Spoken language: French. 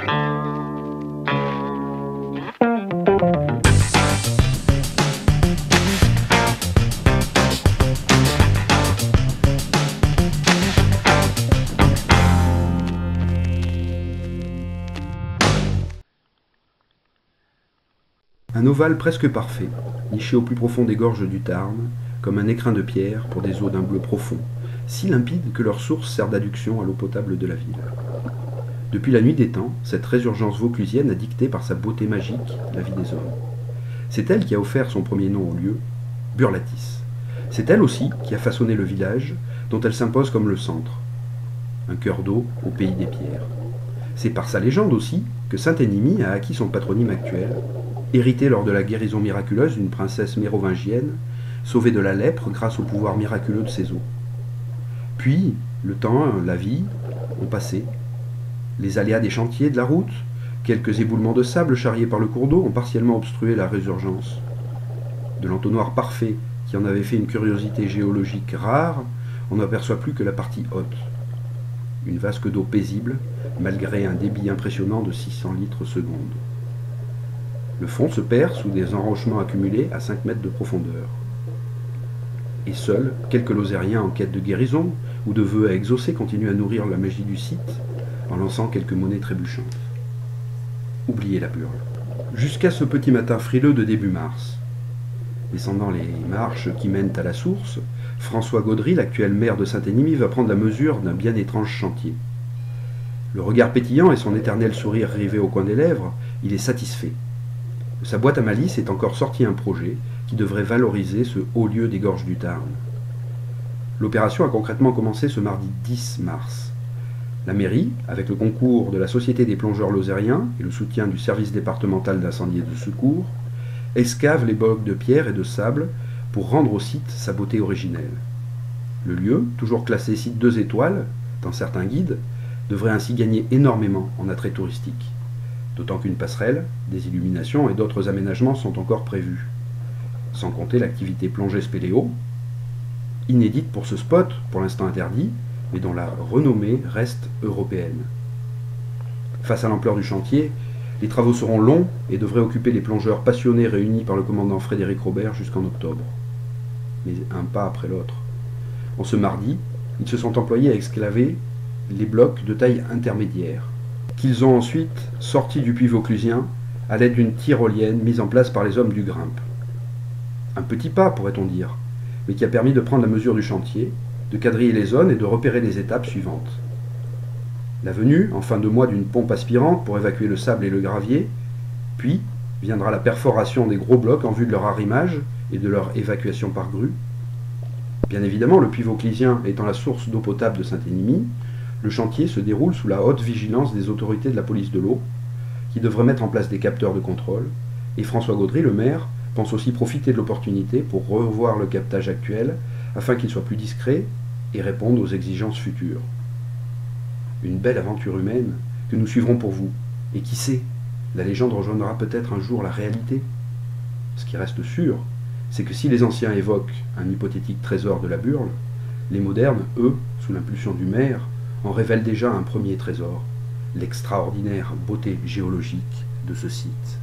Un ovale presque parfait, niché au plus profond des gorges du Tarn, comme un écrin de pierre pour des eaux d'un bleu profond, si limpide que leur source sert d'adduction à l'eau potable de la ville. Depuis la nuit des temps, cette résurgence vauclusienne a dicté par sa beauté magique la vie des hommes. C'est elle qui a offert son premier nom au lieu, Burlatis. C'est elle aussi qui a façonné le village, dont elle s'impose comme le centre. Un cœur d'eau au pays des pierres. C'est par sa légende aussi que Saint-Énimie a acquis son patronyme actuel, hérité lors de la guérison miraculeuse d'une princesse mérovingienne, sauvée de la lèpre grâce au pouvoir miraculeux de ses eaux. Puis, le temps, la vie, ont passé. Les aléas des chantiers, de la route, quelques éboulements de sable charriés par le cours d'eau ont partiellement obstrué la résurgence. De l'entonnoir parfait qui en avait fait une curiosité géologique rare, on n'aperçoit plus que la partie haute. Une vasque d'eau paisible, malgré un débit impressionnant de 600 litres seconde. Le fond se perd sous des enrochements accumulés à 5 mètres de profondeur. Et seuls, quelques lozériens en quête de guérison ou de vœux à exaucer continuent à nourrir la magie du site en lançant quelques monnaies trébuchantes. Oubliez la burle. Jusqu'à ce petit matin frileux de début mars. Descendant les marches qui mènent à la source, François Gaudry, l'actuel maire de Saint-Énimie, va prendre la mesure d'un bien étrange chantier. Le regard pétillant et son éternel sourire rivé au coin des lèvres, il est satisfait. De sa boîte à malice est encore sorti un projet qui devrait valoriser ce haut lieu des gorges du Tarn. L'opération a concrètement commencé ce mardi 10 mars. La mairie, avec le concours de la Société des plongeurs lozériens et le soutien du service départemental d'incendie et de secours, excave les blocs de pierre et de sable pour rendre au site sa beauté originelle. Le lieu, toujours classé site 2 étoiles dans certains guides, devrait ainsi gagner énormément en attrait touristique. D'autant qu'une passerelle, des illuminations et d'autres aménagements sont encore prévus. Sans compter l'activité plongée spéléo, inédite pour ce spot, pour l'instant interdit, mais dont la renommée reste européenne. Face à l'ampleur du chantier, les travaux seront longs et devraient occuper les plongeurs passionnés réunis par le commandant Frédéric Robert jusqu'en octobre. Mais un pas après l'autre. En ce mardi, ils se sont employés à exclaver les blocs de taille intermédiaire, qu'ils ont ensuite sortis du puits vauclusien à l'aide d'une tyrolienne mise en place par les hommes du Grimpe. Un petit pas, pourrait-on dire, mais qui a permis de prendre la mesure du chantier, de quadriller les zones et de repérer les étapes suivantes. La venue, en fin de mois, d'une pompe aspirante pour évacuer le sable et le gravier, puis viendra la perforation des gros blocs en vue de leur arrimage et de leur évacuation par grue. Bien évidemment, le puits vauclusien étant la source d'eau potable de Saint-Énimie, le chantier se déroule sous la haute vigilance des autorités de la police de l'eau, qui devraient mettre en place des capteurs de contrôle, et François Gaudry, le maire, pense aussi profiter de l'opportunité pour revoir le captage actuel, afin qu'il soit plus discret et réponde aux exigences futures. Une belle aventure humaine que nous suivrons pour vous, et qui sait, la légende rejoindra peut-être un jour la réalité. Ce qui reste sûr, c'est que si les anciens évoquent un hypothétique trésor de la Burle, les modernes, eux, sous l'impulsion du maire, en révèlent déjà un premier trésor, l'extraordinaire beauté géologique de ce site.